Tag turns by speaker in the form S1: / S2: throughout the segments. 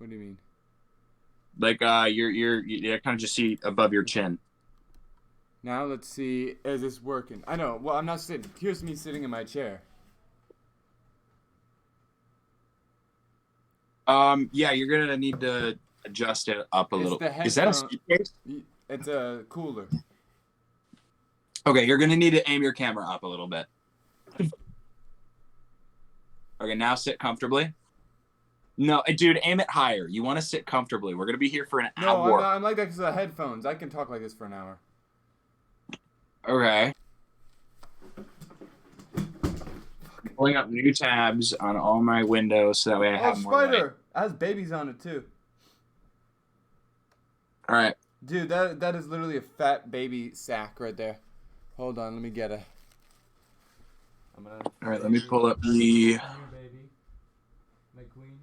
S1: What do you mean?
S2: Like you kind of just see above your chin.
S1: Now let's see. Is this working? I know. Well, I'm not sitting. Here's me sitting in my chair.
S2: Yeah, you're gonna need to adjust it up a
S1: It's
S2: little.
S1: the
S2: Is that a
S1: headphone.
S2: suitcase?
S1: It's a cooler.
S2: Okay, you're gonna need to aim your camera up a little bit. Okay, now sit comfortably. No, dude, aim it higher. You want to sit comfortably. We're gonna be here for an
S1: No, I'm
S2: hour.
S1: not. I'm like that because of the headphones. I can talk like this for an hour.
S2: Okay. Pulling up new tabs on all my windows so that way I have more light.
S1: Spider! It has babies on it too.
S2: All right.
S1: Dude, that is literally a fat baby sack right there. Hold on, let me get a.
S2: All right, let me pull up the.
S1: Come here, baby. My queen.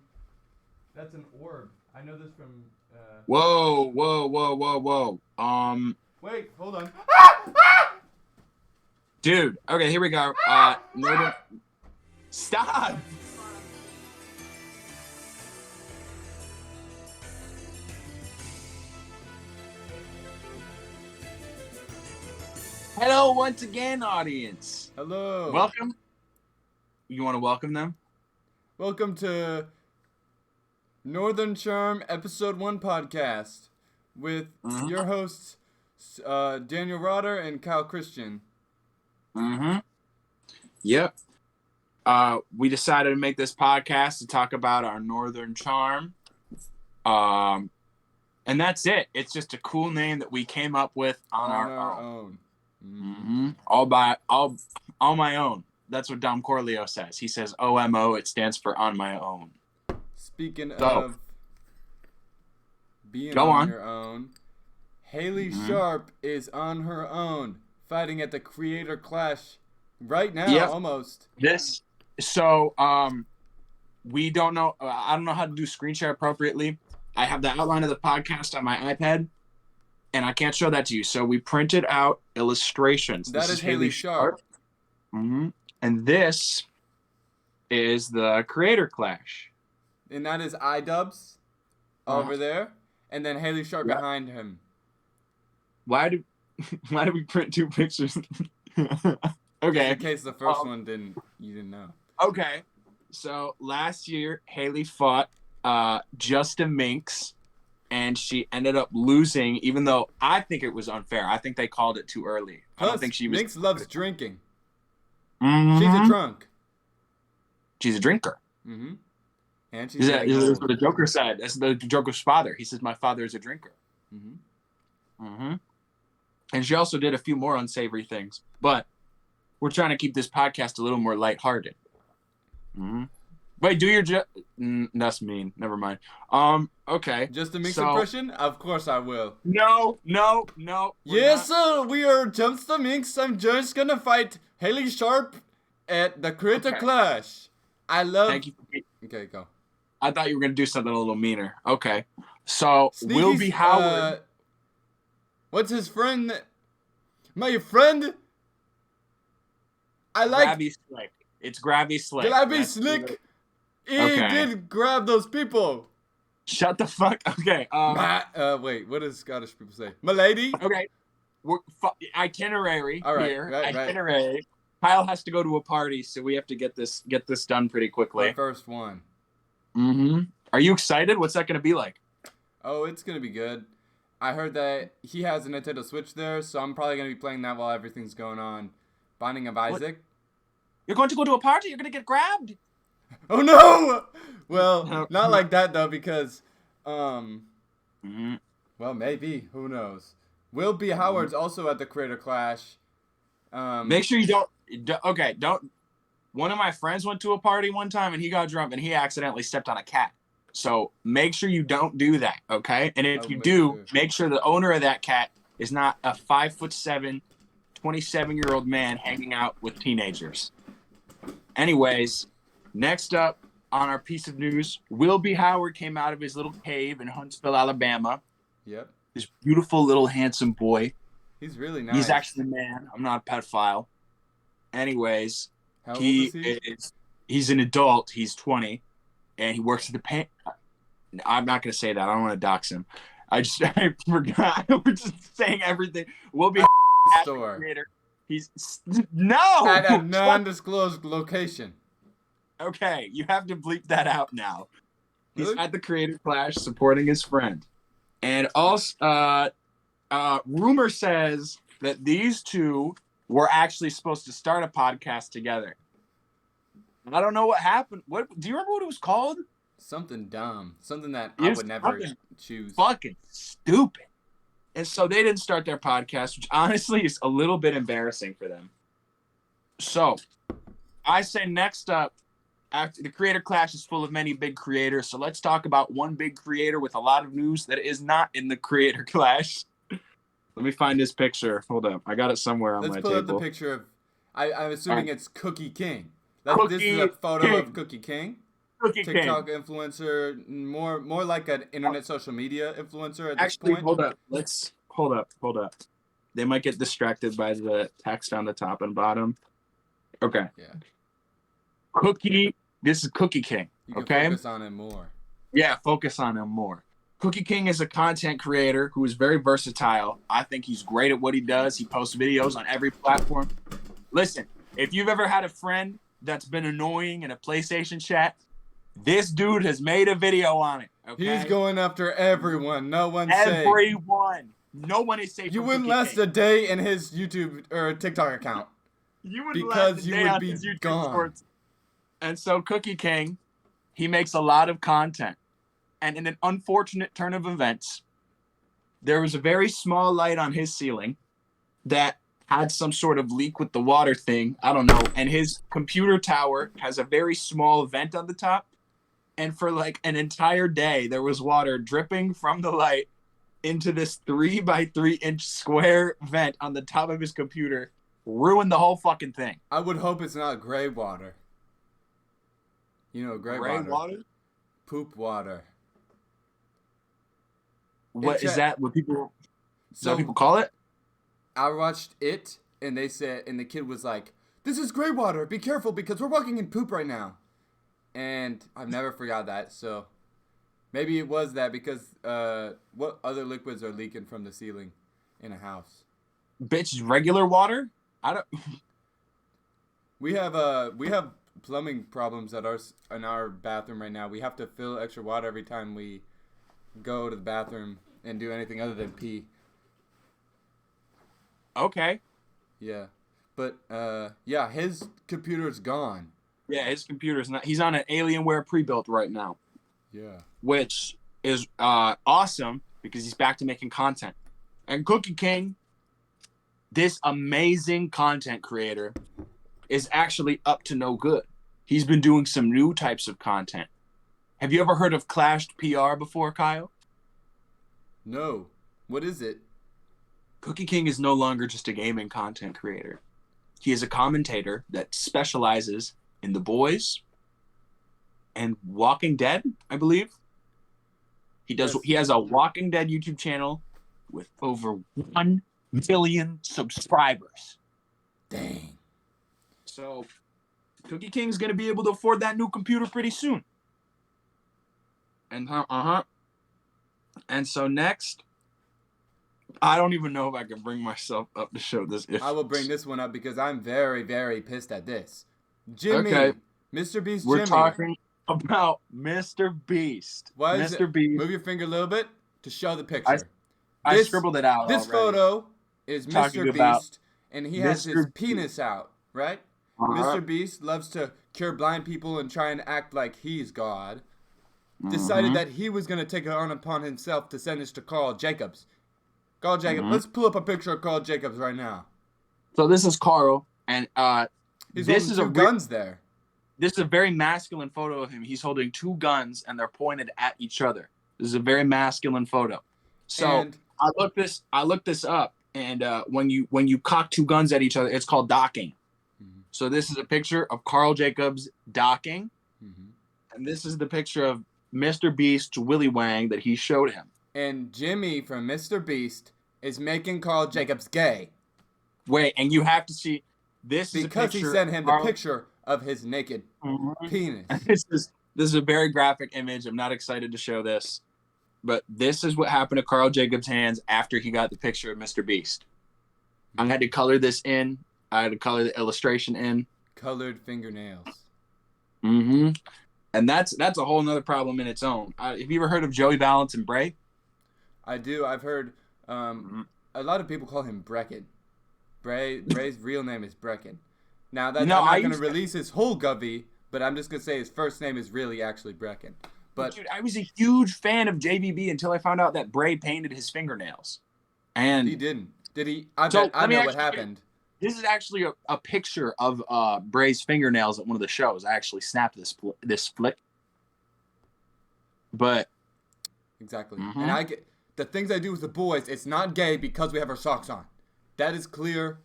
S1: That's an orb. I know this from.
S2: Whoa, whoa, whoa, whoa, whoa.
S1: Wait, hold on.
S2: Dude. Okay, here we go. No, stop. Hello, once again, audience.
S1: Hello.
S2: Welcome. You want to welcome them?
S1: Welcome to Northern Charm Episode 1 podcast with your hosts, Daniel Rotter and Kyle Christian.
S2: Yep. We decided to make this podcast to talk about our Northern Charm. And that's it. It's just a cool name that we came up with on our own. All my own. That's what Dom Corleo says. He says OMO. It stands for on my own.
S1: Speaking of being on your own, Haley Sharp is on her own, fighting at the Creator Clash right now, almost.
S2: We don't know. I don't know how to do screen share appropriately. I have the outline of the podcast on my iPad, and I can't show that to you. So we printed out illustrations.
S1: That is Haley Sharp.
S2: And this is the Creator Clash.
S1: And that is iDubbbz over there, and then Haley Sharp behind him.
S2: Why do we print two pictures? Okay.
S1: In case the first one you didn't know.
S2: Okay. So last year Haley fought Justin Minks, and she ended up losing, even though I think it was unfair. I think they called it too early.
S1: Plus,
S2: I don't think she was.
S1: Minks loves drinking.
S2: Mm-hmm.
S1: She's a drunk.
S2: She's a drinker.
S1: And she's
S2: that's what the Joker said. That's the Joker's father. He says, "My father is a drinker." And she also did a few more unsavory things, but we're trying to keep this podcast a little more lighthearted. Wait, do your that's mean. Never mind. Okay.
S1: Just a Minks impression? Of course I will.
S2: No.
S1: Yes, sir. We are just the Minks. I'm just gonna fight Haley Sharp at the Creator Clash. I love.
S2: Thank you.
S1: Okay, go.
S2: I thought you were gonna do something a little meaner. Okay. So
S1: Sneaky's,
S2: Will be Howard.
S1: What's his friend? My friend. I like.
S2: Grabby Slick. It's Grabby Slick.
S1: Grabby Slick. He did grab those people.
S2: Shut the fuck. Okay.
S1: Wait. What does Scottish people say? Milady.
S2: Okay. Itinerary.
S1: All right.
S2: Here.
S1: Right.
S2: Itinerary. Kyle has to go to a party, so we have to get this done pretty quickly.
S1: My first one.
S2: Are you excited? What's that gonna be like?
S1: Oh, it's gonna be good. I heard that he has a Nintendo Switch there, so I'm probably gonna be playing that while everything's going on. Binding of Isaac.
S2: You're going to go to a party? You're gonna get grabbed?
S1: Oh no! Well, not like that though, because well, maybe. Who knows? Will B. Howard's also at the Creator Clash.
S2: Make sure you don't. One of my friends went to a party one time and he got drunk and he accidentally stepped on a cat. So make sure you don't do that, okay? And if you do, make sure the owner of that cat is not a 5'7", 27-year-old man hanging out with teenagers. Anyways, next up on our piece of news, Will B. Howard came out of his little cave in Huntsville, Alabama.
S1: Yep.
S2: This beautiful little handsome boy.
S1: He's really nice.
S2: He's actually a man. I'm not a pedophile. Anyways,
S1: how old is he?
S2: He's an adult. He's 20, and he works at the I'm not gonna say that. I don't want to dox him. I forgot. We're just saying everything. We'll be at the
S1: Store.
S2: creator. He's no
S1: At a non-disclosed location.
S2: Okay, you have to bleep that out now. He's
S1: Really?
S2: at the Creator Clash supporting his friend. And also, rumor says that these two were actually supposed to start a podcast together. I don't know what happened. What do you remember what it was called?
S1: Something dumb. Something that
S2: It
S1: I
S2: was
S1: would never
S2: something
S1: choose.
S2: Fucking stupid. And so they didn't start their podcast, which honestly is a little bit embarrassing for them. So I say next up, after the Creator Clash is full of many big creators, so let's talk about one big creator with a lot of news that is not in the Creator Clash. Let me find this picture. Hold up, I got it somewhere on my
S1: Let's
S2: table.
S1: pull up the picture of. I'm assuming it's Cookie King. This
S2: Cookie
S1: is a photo
S2: King.
S1: of Cookie King.
S2: Cookie
S1: TikTok
S2: King.
S1: influencer, more like an internet social media influencer at this
S2: Actually,
S1: point.
S2: hold up. Hold up. They might get distracted by the text on the top and bottom. Okay.
S1: Yeah.
S2: This is Cookie King.
S1: You can
S2: Okay.
S1: focus on it more.
S2: Yeah, focus on him more. Cookie King is a content creator who is very versatile. I think he's great at what he does. He posts videos on every platform. Listen, if you've ever had a friend that's been annoying in a PlayStation chat, this dude has made a video on it. Okay?
S1: He's going after everyone. No one's safe.
S2: Everyone. No one is safe.
S1: You
S2: from
S1: wouldn't
S2: Cookie
S1: last
S2: King.
S1: a day in his YouTube or TikTok account.
S2: You wouldn't
S1: because
S2: last a
S1: you
S2: day
S1: would
S2: on
S1: be
S2: his YouTube
S1: gone.
S2: Sports. And so Cookie King, he makes a lot of content. And in an unfortunate turn of events, there was a very small light on his ceiling that had some sort of leak with the water thing. I don't know. And his computer tower has a very small vent on the top. And for like an entire day, there was water dripping from the light into this 3x3 inch square vent on the top of his computer. Ruined the whole fucking thing.
S1: I would hope it's not gray water. You know, gray water. Poop water.
S2: What is that? What people? Is that what people call it?
S1: I watched it, and they said, and the kid was like, "This is gray water. Be careful because we're walking in poop right now." And I've never forgot that. So maybe it was that because what other liquids are leaking from the ceiling in a house?
S2: Bitch, regular water. I don't.
S1: We have plumbing problems in our bathroom right now. We have to fill extra water every time we go to the bathroom and do anything other than pee.
S2: Okay.
S1: Yeah. But yeah, his computer's gone.
S2: Yeah, his computer's not. He's on an Alienware pre-built right now.
S1: Yeah.
S2: Which is awesome because he's back to making content. And Cookie King, this amazing content creator, is actually up to no good. He's been doing some new types of content. Have you ever heard of Clashed PR before, Kyle?
S1: No. What is it?
S2: Cookie King is no longer just a gaming content creator. He is a commentator that specializes in The Boys and Walking Dead, I believe. He does.
S1: Yes.
S2: He has a Walking Dead YouTube channel with over 1 million subscribers.
S1: Dang.
S2: So Cookie King's gonna be able to afford that new computer pretty soon. And And so next, I don't even know if I can bring myself up to show this.
S1: I will bring this one up because I'm very, very pissed at this. Jimmy.
S2: Okay.
S1: MrBeast
S2: We're
S1: Jimmy.
S2: talking about MrBeast.
S1: Why is it?
S2: MrBeast.
S1: Move your finger a little bit to show the picture.
S2: I scribbled it out
S1: This
S2: already.
S1: photo is
S2: Talking about
S1: MrBeast, and he has his
S2: Mr.
S1: penis out, right? MrBeast loves to cure blind people and try and act like he's God. Decided that he was going to take it on upon himself to send this to Karl Jacobs. Karl Jacobs. Let's pull up a picture of Karl Jacobs right now.
S2: So this is Karl, and
S1: He's
S2: this
S1: holding
S2: is
S1: two guns there.
S2: This is a very masculine photo of him. He's holding 2 guns, and they're pointed at each other. This is a very masculine photo. So
S1: And
S2: I looked this up, and when you cock 2 guns at each other, it's called docking. So this is a picture of Karl Jacobs docking, and this is the picture of MrBeast's Willy Wang that he showed him.
S1: And Jimmy from MrBeast is making Karl Jacobs gay.
S2: Wait, and you have to see this
S1: because
S2: is a picture
S1: he sent him the picture of his naked penis.
S2: This is a very graphic image. I'm not excited to show this. But this is what happened to Karl Jacobs' hands after he got the picture of MrBeast. I had to color this in. I had to color the illustration in.
S1: Colored fingernails.
S2: Mm-hmm. And that's a whole nother problem in its own. Have you ever heard of Joey Balance and Bray?
S1: I do. I've heard a lot of people call him Brecken. Bray's real name is Brecken. Now, I'm not going to release his whole govy, but I'm just going to say his first name is really actually Brecken. But
S2: dude, I was a huge fan of JVB until I found out that Bray painted his fingernails. And
S1: he didn't. Did he? I know what happened.
S2: This is actually a picture of Bray's fingernails at one of the shows. I actually snapped this flick. But
S1: exactly. And I get the things I do with the boys, it's not gay because we have our socks on. That is clear.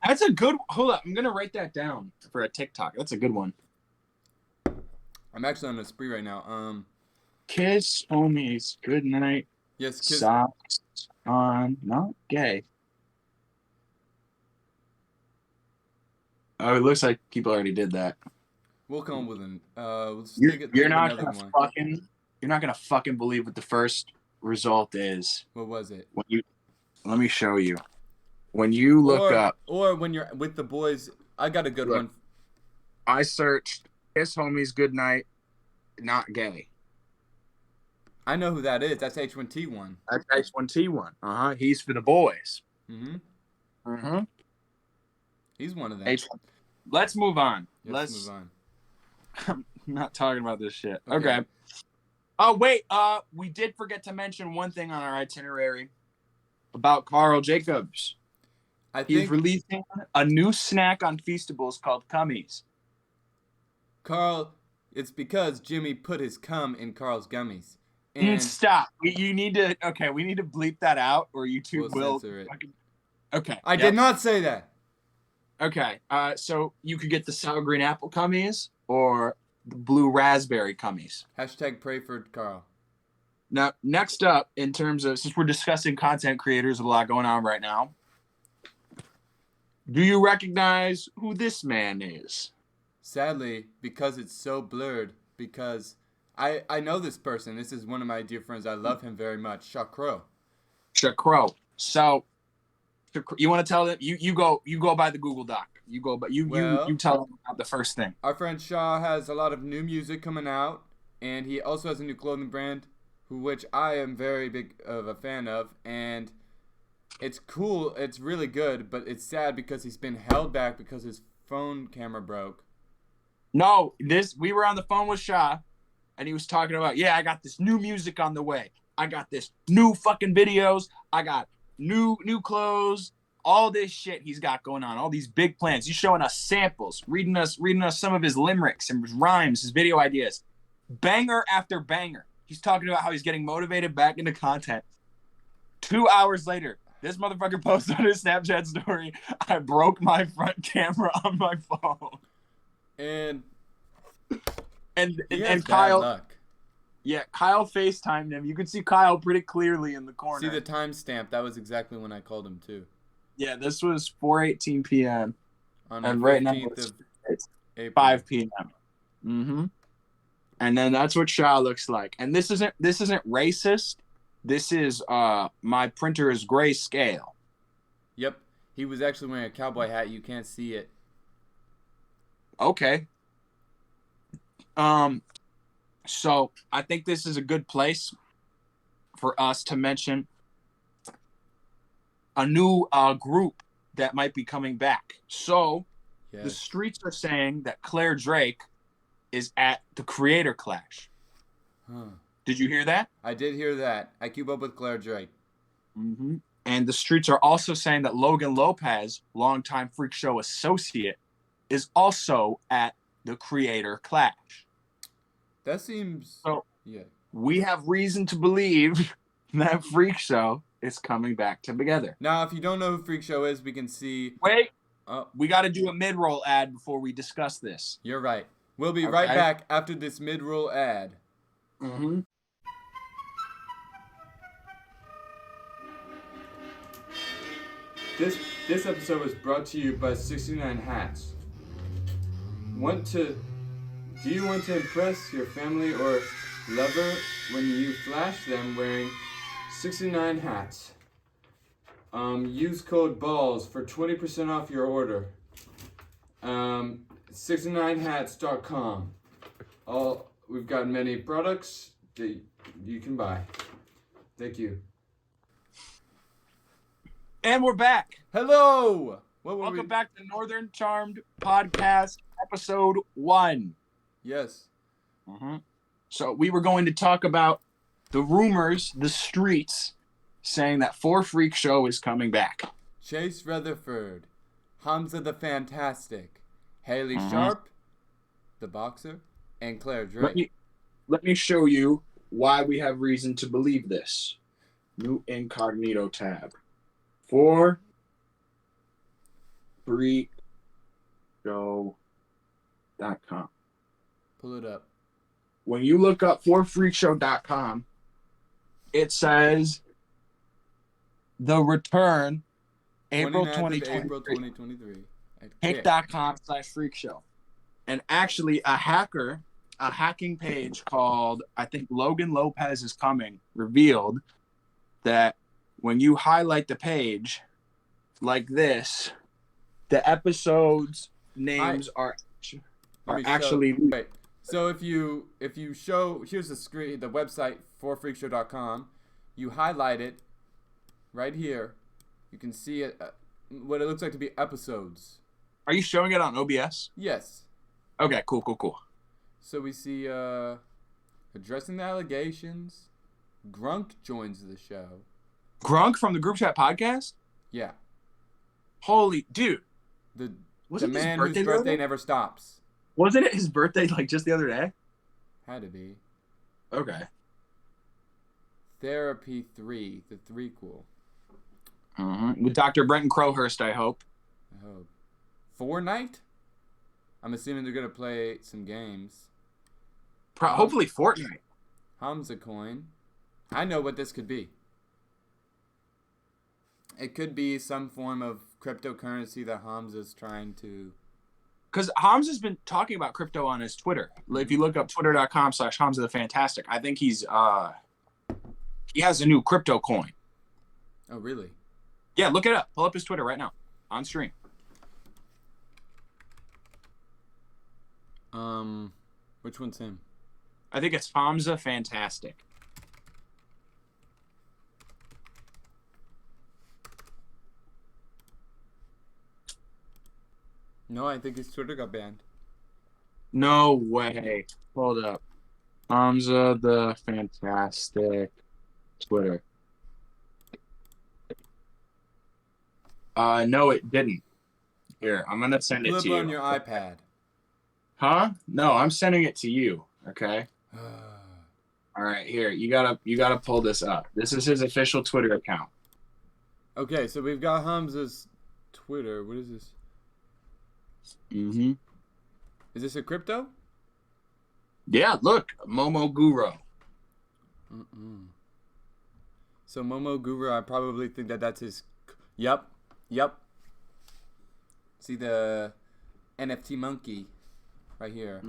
S2: That's a good. Hold up, I'm gonna write that down for a TikTok. That's a good one.
S1: I'm actually on a spree right now.
S2: Kiss homies, good night.
S1: Yes, kiss.
S2: Socks on, not gay. Oh, it looks like people already did that.
S1: We'll come with an.
S2: You're not gonna fucking believe what the first result is.
S1: What was it?
S2: Let me show you. When you look up,
S1: or when you're with the boys, I got a good one.
S2: I searched "kiss homies goodnight," not gay.
S1: I know who that is. That's H1T1.
S2: That's H1T1. He's for the boys.
S1: He's one of them.
S2: Let's move on.
S1: Let's move on.
S2: I'm not talking about this shit. Okay. Oh wait. We did forget to mention one thing on our itinerary about Karl Jacobs. He's releasing a new snack on Feastables called Cummies.
S1: Karl, it's because Jimmy put his cum in Karl's gummies. And
S2: stop. We need to bleep that out, or YouTube will
S1: censor it.
S2: Okay.
S1: I did not say that.
S2: Okay. So you could get the sour green apple cummies or the blue raspberry cummies.
S1: # pray for Karl.
S2: Now, next up, in terms of, since we're discussing content creators, a lot going on right now. Do you recognize who this man is?
S1: Sadly, because it's so blurred, because I know this person. This is one of my dear friends. I love him very much. Shakro. So, you want to tell them? You go by the Google Doc. You tell them about the first thing. Our friend Shaw has a lot of new music coming out, and he also has a new clothing brand, which I am very big of a fan of, and it's cool. It's really good, but it's sad because he's been held back because his phone camera broke.
S2: No, we were on the phone with Shaw, and he was talking about, I got this new music on the way. I got this new fucking videos. I got new clothes. All this shit he's got going on. All these big plans. He's showing us samples, reading us some of his limericks and his rhymes, his video ideas. Banger after banger. He's talking about how he's getting motivated back into content. 2 hours later, this motherfucker posted on his Snapchat story, I broke my front camera on my phone.
S1: And
S2: Kyle,
S1: luck.
S2: Yeah, Kyle FaceTimed him. You can see Kyle pretty clearly in the corner.
S1: See the timestamp. That was exactly when I called him too.
S2: Yeah, this was 4:18 p.m.
S1: On
S2: and
S1: the
S2: right now it's 5 p.m. And then that's what Shaw looks like. And this isn't racist. This is my printer is grayscale.
S1: Yep. He was actually wearing a cowboy hat. You can't see it.
S2: Okay. So I think this is a good place for us to mention a new group that might be coming back. So the streets are saying that Claire Drake is at the Creator Clash. Did you hear that?
S1: I did hear that. I keep up with Claire Drake.
S2: Mm-hmm. And the streets are also saying that Logan Lopez, longtime Freak Show associate, is also at the Creator Clash.
S1: That seems...
S2: So, we have reason to believe that Freak Show is coming back together.
S1: Now, if you don't know who Freak Show is, we can see...
S2: Wait. We got to do a mid-roll ad before we discuss this.
S1: You're right. We'll be right back after this mid-roll ad.
S2: Mm-hmm.
S1: This episode was brought to you by 69 Hats. Want to Do you want to impress your family or lover when you flash them wearing 69 hats? Use code BALLS for 20% off your order. 69hats.com. We've got many products that you can buy. Thank you.
S2: And we're back.
S1: Hello!
S2: Welcome back to Northern Charmed Podcast, episode 1.
S1: Yes.
S2: So we were going to talk about the rumors, the streets, saying that 4 Freak Show is coming back.
S1: Chase Rutherford, Hamza the Fantastic, Haley Sharp, the boxer, and Claire Drake.
S2: Let me show you why we have reason to believe this. New incognito tab. 4 Freak Show.com.
S1: Pull it up.
S2: When you look up 4freakshow.com, it says the return April 2023. Kick.com/freakshow. And actually a hacking page called, I think Logan Lopez is coming, revealed that when you highlight the page like this, the episodes names are actually
S1: wait. So if you show, here's the screen, the website 4freakshow.com, you highlight it right here, you can see it, what it looks like to be episodes.
S2: Are you showing it on OBS?
S1: Yes.
S2: Okay, cool.
S1: So we see addressing the allegations. Grunk joins the show.
S2: Grunk from the Group Chat podcast?
S1: Yeah.
S2: Holy dude.
S1: The man whose birthday never stops.
S2: Wasn't it his birthday like just the other day?
S1: Had to be.
S2: Okay.
S1: Therapy 3, the threequel.
S2: With Dr. Brenton Crowhurst, I hope.
S1: Fortnite? I'm assuming they're going to play some games.
S2: Hopefully Fortnite.
S1: Hamza coin. I know what this could be. It could be some form of cryptocurrency that Hamza's trying to...
S2: Because Hamza's been talking about crypto on his Twitter. If you look up twitter.com/Hamza the Fantastic, I think he has a new crypto coin.
S1: Oh, really?
S2: Yeah, look it up. Pull up his Twitter right now on stream.
S1: Which one's him?
S2: I think it's Hamza Fantastic.
S1: No, I think his Twitter got banned.
S2: No way. Hold up. Hamza the Fantastic Twitter. No, it didn't. Here, I'm gonna send it to you.
S1: On your iPad.
S2: Huh? No, I'm sending it to you. Okay. All right, here. You gotta pull this up. This is his official Twitter account.
S1: Okay, so we've got Hamza's Twitter. What is this?
S2: Is
S1: this a crypto?
S2: Yeah, look, Momo Guru.
S1: So Momo Guru, I probably think that's his. Yep. See the NFT monkey right here.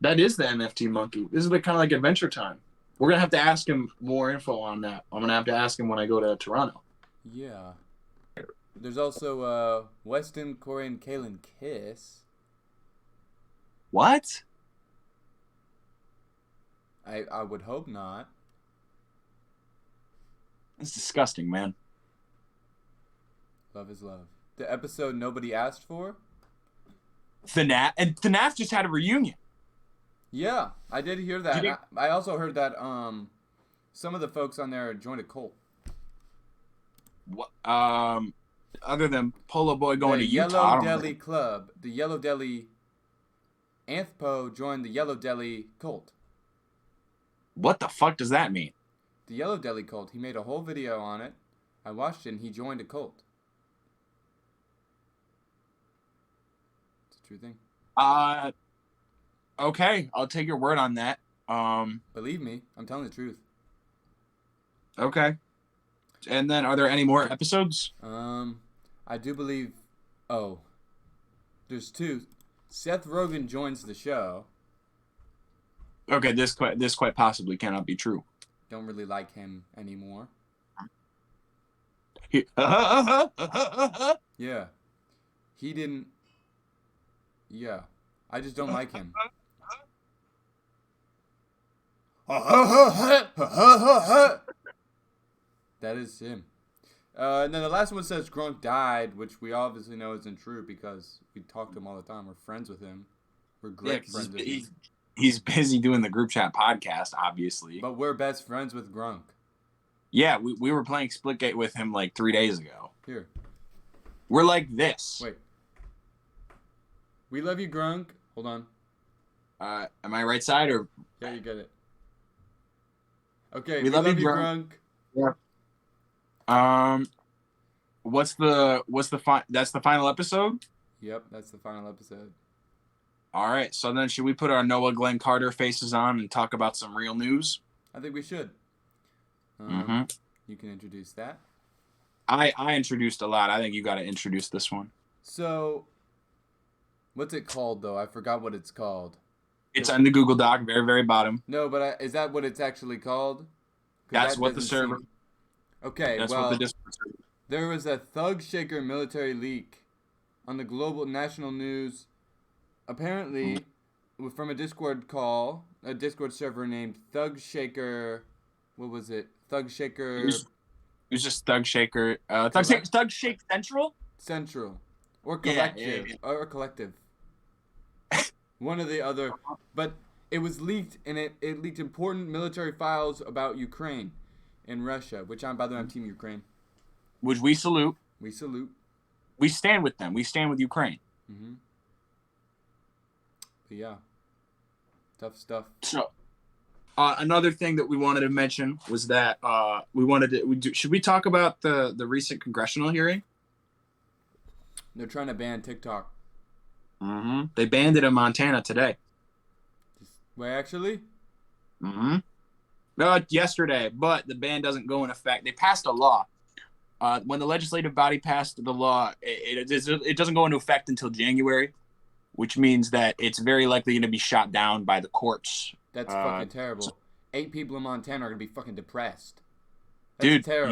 S2: That is the NFT monkey. This is kind of like Adventure Time. We're gonna have to ask him more info on that. I'm gonna have to ask him when I go to Toronto.
S1: Yeah. There's also Weston, Corey, and Kaylin Kiss.
S2: What?
S1: I would hope not.
S2: That's disgusting, man.
S1: Love is love. The episode nobody asked for?
S2: FNAF just had a reunion.
S1: Yeah, I did hear that. I also heard that some of the folks on there joined a cult.
S2: What? Other than Polo Boy going to
S1: Utah. The Yellow Deli Club. The Yellow Deli... Anthpo joined the Yellow Deli cult.
S2: What the fuck does that mean?
S1: The Yellow Deli cult. He made a whole video on it. I watched it and he joined a cult. It's a true thing.
S2: Okay. I'll take your word on that.
S1: Believe me, I'm telling the truth.
S2: Okay. And then are there any more episodes?
S1: I do believe... Oh. There's two. Seth Rogen joins the show.
S2: Okay, this quite possibly cannot be true.
S1: Don't really like him anymore. Yeah. He didn't. Yeah. I just don't like him. That is him. And then the last one says Grunk died, which we obviously know isn't true because we talk to him all the time. We're friends with him. We're great friends with him.
S2: He's busy doing the group chat podcast, obviously.
S1: But we're best friends with Grunk.
S2: Yeah, we were playing Splitgate with him like 3 days ago.
S1: Here.
S2: We're like this.
S1: Wait. We love you, Grunk. Hold on.
S2: Am I right side or?
S1: Yeah, you get it. Okay, we love you, Grunk.
S2: Yeah. What's the that's the final episode?
S1: Yep, that's the final episode.
S2: All right, so then should we put our Noah Glenn Carter faces on and talk about some real news?
S1: I think we should. You can introduce that.
S2: I introduced a lot. I think you got to introduce this one.
S1: So, what's it called though? I forgot what it's called.
S2: It's on the Google Doc, very, very bottom.
S1: No, but is that what it's actually called?
S2: That's what the server.
S1: Okay,
S2: that's
S1: well,
S2: what the Discord server.
S1: There was a Thug Shaker military leak on the global national news. Apparently, from a Discord server named Thug Shaker. What was it? Thug Shaker.
S2: It was just Thug Shaker. Thug Shake Central.
S1: Central, or collective,
S2: yeah.
S1: or collective. One or the other, but it was leaked, and it leaked important military files about Ukraine and Russia, which by the way, I'm Team Ukraine.
S2: Which we salute.
S1: We salute.
S2: We stand with them. We stand with Ukraine.
S1: Mm-hmm. But yeah, tough stuff.
S2: So, another thing that we wanted to mention was that should we talk about the recent congressional hearing?
S1: They're trying to ban TikTok.
S2: Mm-hmm. They banned it in Montana today.
S1: Wait, actually?
S2: Mm-hmm. Yesterday, but the ban doesn't go in effect. They passed a law. When the legislative body passed the law, it doesn't go into effect until January, which means that it's very likely going to be shot down by the courts.
S1: That's fucking terrible. 8 people in Montana are going to be fucking depressed.
S2: That's dude, terrible.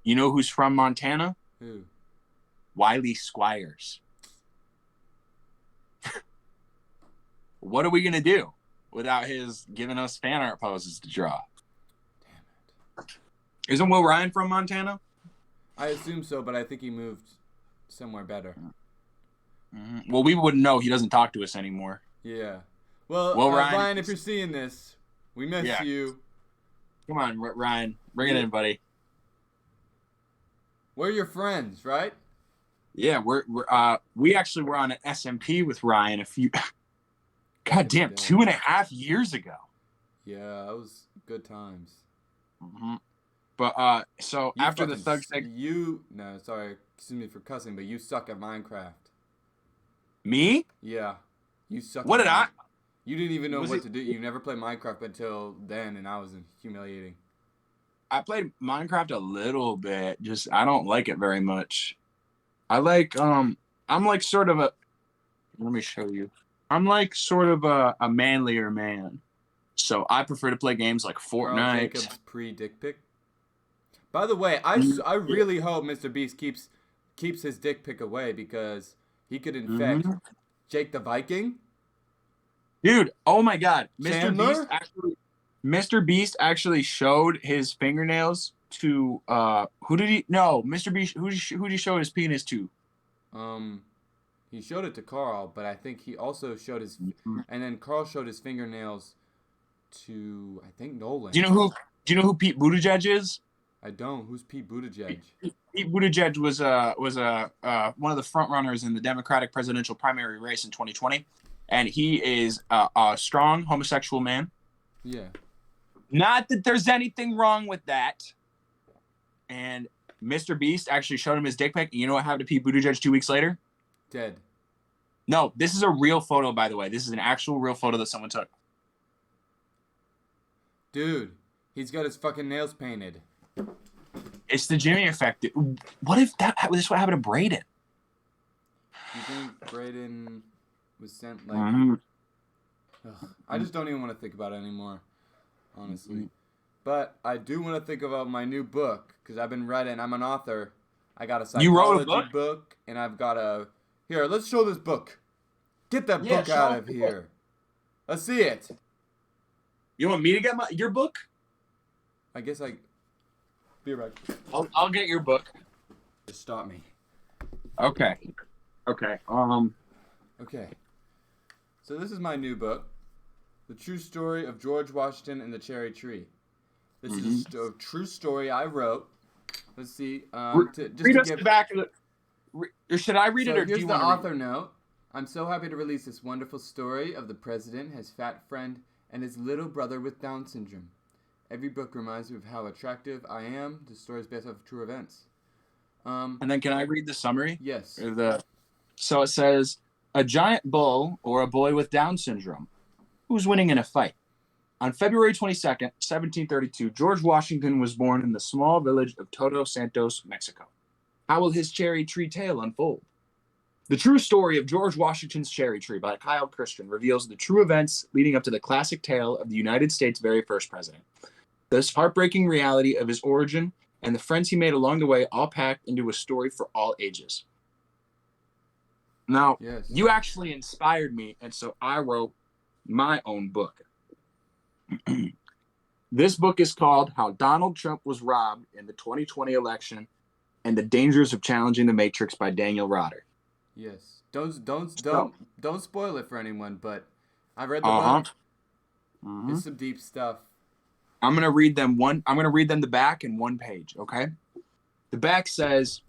S2: You know who's from Montana?
S1: Who?
S2: Wiley Squires. What are we going to do without his giving us fan art poses to draw?
S1: Damn it.
S2: Isn't Will Ryan from Montana?
S1: I assume so, but I think he moved somewhere better.
S2: Mm-hmm. Well, we wouldn't know. He doesn't talk to us anymore.
S1: Yeah. Well, Ryan, if you're seeing this, we miss you.
S2: Come on, Ryan. Bring it in, buddy.
S1: We're your friends, right?
S2: Yeah, we actually were on an SMP with Ryan a few... Goddamn, 2.5 years ago.
S1: Yeah, that was good times.
S2: Mm-hmm. But so you after the Thug
S1: excuse me for cussing, but you suck at Minecraft.
S2: Me?
S1: Yeah, you suck.
S2: What did I?
S1: You didn't even know what to do. You never played Minecraft until then, and I was humiliating.
S2: I played Minecraft a little bit. Just I don't like it very much. I like I'm like sort of a. Let me show you. I'm like sort of a manlier man, so I prefer to play games like Fortnite.
S1: Karl Jacobs pre-dick pic. By the way, I really hope MrBeast keeps his dick pic away because he could infect Jake the Viking.
S2: Dude, oh my God, MrBeast actually showed his fingernails to who did he? No, MrBeast. Who did he show his penis to?
S1: He showed it to Karl, but I think he also showed his, and then Karl showed his fingernails to I think Nolan.
S2: Do you know who Pete Buttigieg is?
S1: I don't. Who's Pete Buttigieg?
S2: Pete Buttigieg was one of the front runners in the Democratic presidential primary race in 2020, and he is a strong homosexual man.
S1: Yeah.
S2: Not that there's anything wrong with that. And MrBeast actually showed him his dick pic. And you know what happened to Pete Buttigieg 2 weeks later?
S1: Dead.
S2: No, this is a real photo, by the way. This is an actual real photo that someone took.
S1: Dude, he's got his fucking nails painted.
S2: It's the Jimmy effect. What if this is what happened to Braden?
S1: Do you think Brayden was sent like?
S2: Mhm.
S1: Ugh, I just don't even want to think about it anymore, honestly. But I do want to think about my new book because I've been writing. I'm an author. I got a
S2: You wrote a
S1: psychology
S2: book?
S1: book, and I've got a. Here, let's show this book. Get that
S2: Yeah,
S1: book out
S2: show
S1: of
S2: the book.
S1: here. Let's see it.
S2: You want me to get your book?
S1: I guess I. Be right.
S2: I'll get your book.
S1: Just stop me.
S2: Okay. Okay.
S1: Okay. So this is my new book, The True Story of George Washington and the Cherry Tree. This is a true story I wrote. Let's see.
S2: Read us the back of the. Should I read it, or do
S1: Here's
S2: you
S1: the
S2: want to read
S1: author note. I'm so happy to release this wonderful story of the president, his fat friend, and his little brother with Down syndrome. Every book reminds me of how attractive I am. The story is based off true events.
S2: And then can I read the summary?
S1: Yes.
S2: So it says, a giant bull or a boy with Down syndrome. Who's winning in a fight? On February 22nd, 1732, George Washington was born in the small village of Todos Santos, Mexico. How will his cherry tree tale unfold? The True Story of George Washington's Cherry Tree by Karl reveals the true events leading up to the classic tale of the United States' very first president. This heartbreaking reality of his origin and the friends he made along the way, all packed into a story for all ages. Now,
S1: Yes.
S2: You actually inspired me, and so I wrote my own book. This book is called How Donald Trump Was Robbed in the 2020 Election and the Dangers of Challenging the Matrix by Daniel Rotter.
S1: Yes. Don't spoil it for anyone, but I read the book. It's some deep stuff.
S2: I'm gonna read them the back and one page, okay? The back says,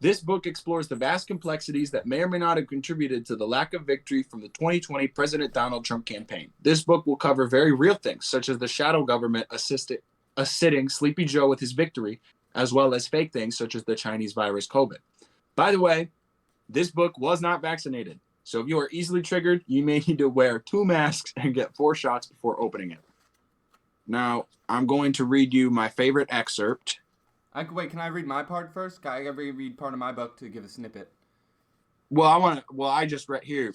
S2: this book explores the vast complexities that may or may not have contributed to the lack of victory from the 2020 President Donald Trump campaign. This book will cover very real things, such as the shadow government assisting Sleepy Joe with his victory, as well as fake things such as the Chinese virus COVID. By the way, this book was not vaccinated, so if you are easily triggered, you may need to wear 2 masks and get 4 shots before opening it. Now, I'm going to read you my favorite excerpt.
S1: Can I read my part first? Can I read part of my book to give a snippet?
S2: I just read here.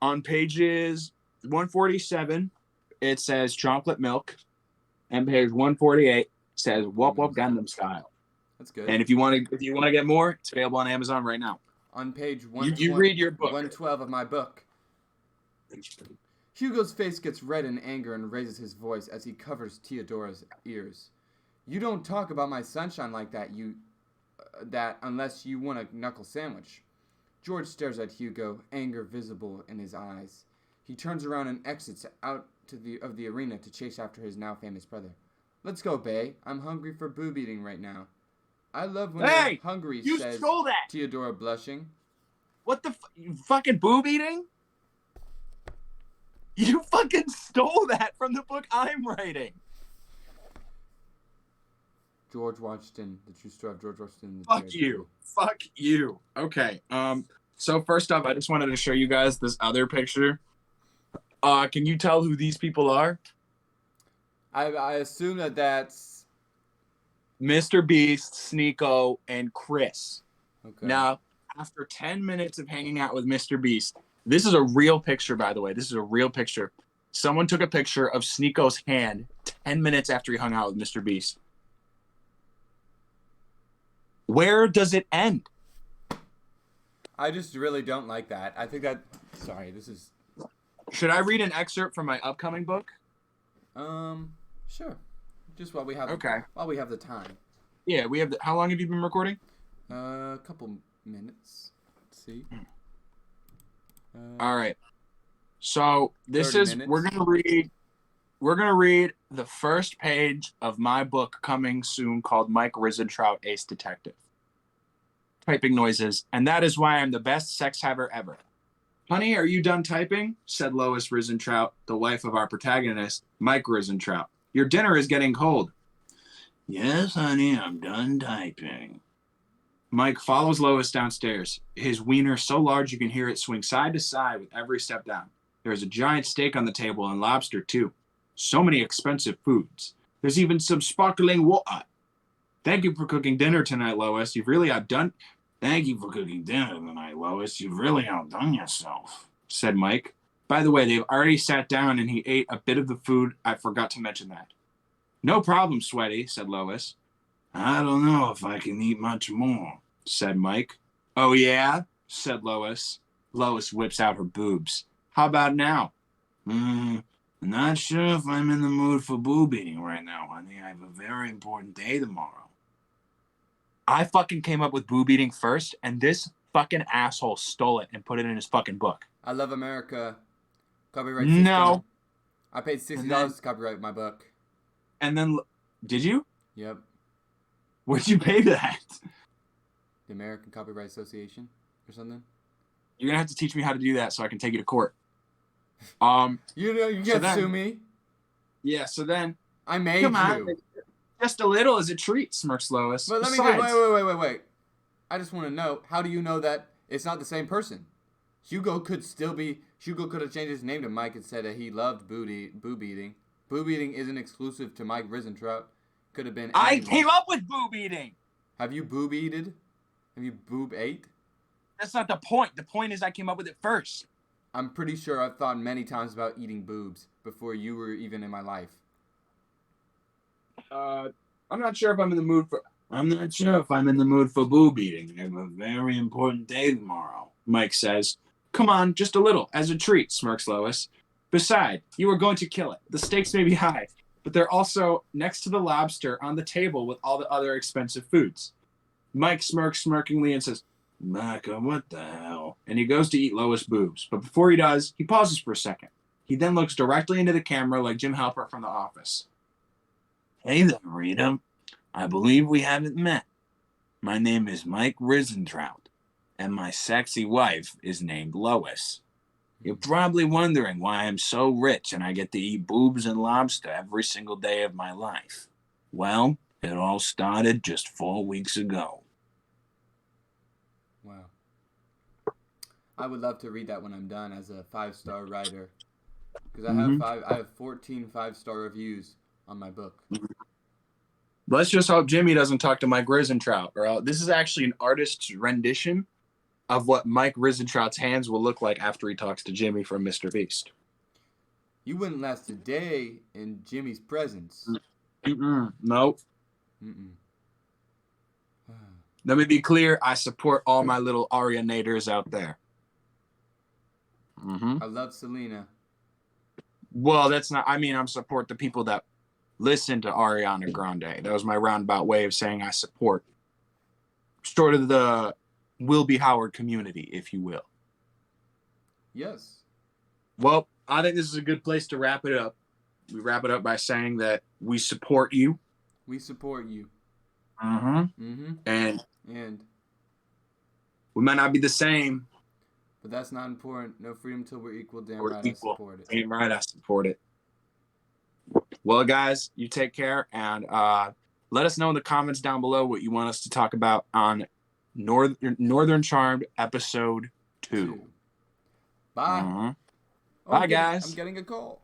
S2: On pages 147, it says chocolate milk. And page 148 says Wop Wop Gangnam Style.
S1: That's good.
S2: And if you want to get more, it's available on Amazon right now.
S1: On page
S2: you read your book.
S1: 112 of my book. Hugo's face gets red in anger and raises his voice as he covers Theodora's ears. You don't talk about my sunshine like that, unless you want a knuckle sandwich. George stares at Hugo, anger visible in his eyes. He turns around and exits out of the arena to chase after his now famous brother. Let's go, Bay. I'm hungry for boob eating right now. I love when you're hungry, says
S2: stole that.
S1: Theodora, blushing.
S2: What the you fucking boob eating? You fucking stole that from the book I'm writing.
S1: George Washington, the true story of George Washington.
S2: Fuck you. Okay. So first off, I just wanted to show you guys this other picture. Can you tell who these people are?
S1: I assume that's
S2: MrBeast, Sneeko, and Chris.
S1: Okay.
S2: Now, after 10 minutes of hanging out with MrBeast, this is a real picture, by the way. This is a real picture. Someone took a picture of Sneeko's hand 10 minutes after he hung out with MrBeast. Where does it end?
S1: I just really don't like that. I think that... Sorry, this is...
S2: Should I read an excerpt from my upcoming book?
S1: Sure. Just while we have...
S2: Okay.
S1: While we have the time.
S2: Yeah, we have... How long have you been recording?
S1: A couple minutes. Let's see.
S2: All right. So this is...
S1: minutes.
S2: We're gonna read the first page of my book coming soon called Mike Risentrout, Ace Detective. Typing noises, and that is why I'm the best sex haver ever. Honey, are you done typing? Said Lois Risentrout, the wife of our protagonist, Mike Risentrout. Your dinner is getting cold. Yes, honey, I'm done typing. Mike follows Lois downstairs, his wiener so large you can hear it swing side to side with every step down. There is a giant steak on the table and lobster, too. So many expensive foods. There's even some sparkling water. Thank you for cooking dinner tonight, Lois. You've really outdone Thank you for cooking dinner tonight, Lois. You've really outdone yourself, said Mike. By the way, they've already sat down and he ate a bit of the food. I forgot to mention that. No problem, Sweaty, said Lois. I don't know if I can eat much more, said Mike. Oh, yeah? Said Lois. Lois whips out her boobs. How about now? Not sure if I'm in the mood for boob eating right now, honey. I have a very important day tomorrow. I fucking came up with boob eating first, and this fucking asshole stole it and put it in his fucking book.
S1: I Love America. Copyright system.
S2: No.
S1: I paid $60 to copyright my book.
S2: And then, did you?
S1: Yep.
S2: Where'd you pay that?
S1: The American Copyright Association or something.
S2: You're gonna have to teach me how to do that so I can take you to court.
S1: You can't sue me.
S2: Yeah, so then
S1: I made you.
S2: Just a little is a treat, smirks Lois.
S1: But let me wait. I just want to know, how do you know that it's not the same person? Hugo could have changed his name to Mike and said that he loved boob eating. Boob eating isn't exclusive to Mike Risentrout. Could have been anyone.
S2: I came up with boob eating.
S1: Have you boob eated? Have you boob ate?
S2: That's not the point. The point is I came up with it first.
S1: I'm pretty sure I've thought many times about eating boobs before you were even in my life.
S2: I'm not sure if I'm in the mood for boob eating. I have a very important day tomorrow, Mike says. Come on, just a little, as a treat, smirks Lois. Besides, you are going to kill it. The stakes may be high, but they're also next to the lobster on the table with all the other expensive foods. Mike smirks smirkingly and says, Micah, what the hell? And he goes to eat Lois' boobs. But before he does, he pauses for a second. He then looks directly into the camera like Jim Halpert from The Office. Hey there, Rita. I believe we haven't met. My name is Mike Risentrout, and my sexy wife is named Lois. You're probably wondering why I'm so rich and I get to eat boobs and lobster every single day of my life. Well, it all started just 4 weeks ago.
S1: Wow. I would love to read that when I'm done as a 5-star writer. Because I have 14 5-star reviews on my book.
S2: Let's just hope Jimmy doesn't talk to Mike Risentrout. Or this is actually an artist's rendition of what Mike Risentrout's hands will look like after he talks to Jimmy from MrBeast.
S1: You wouldn't last a day in Jimmy's presence.
S2: Nope. Let me be clear. I support all my little Arianators out there.
S1: I love Selena.
S2: Well, that's not... I mean, I support the people that listen to Ariana Grande. That was my roundabout way of saying I support sort of the Wilby Howard community, if you will.
S1: Yes.
S2: Well, I think this is a good place to wrap it up. We wrap it up by saying that we support you.
S1: We support you.
S2: And we might not be the same.
S1: But that's not important. No freedom till we're equal. Damn right, I support it.
S2: Damn right, I support it. Well, guys, you take care. And let us know in the comments down below what you want us to talk about on Northern Charmed episode 2.
S1: Bye.
S2: Bye, guys.
S1: I'm getting a call.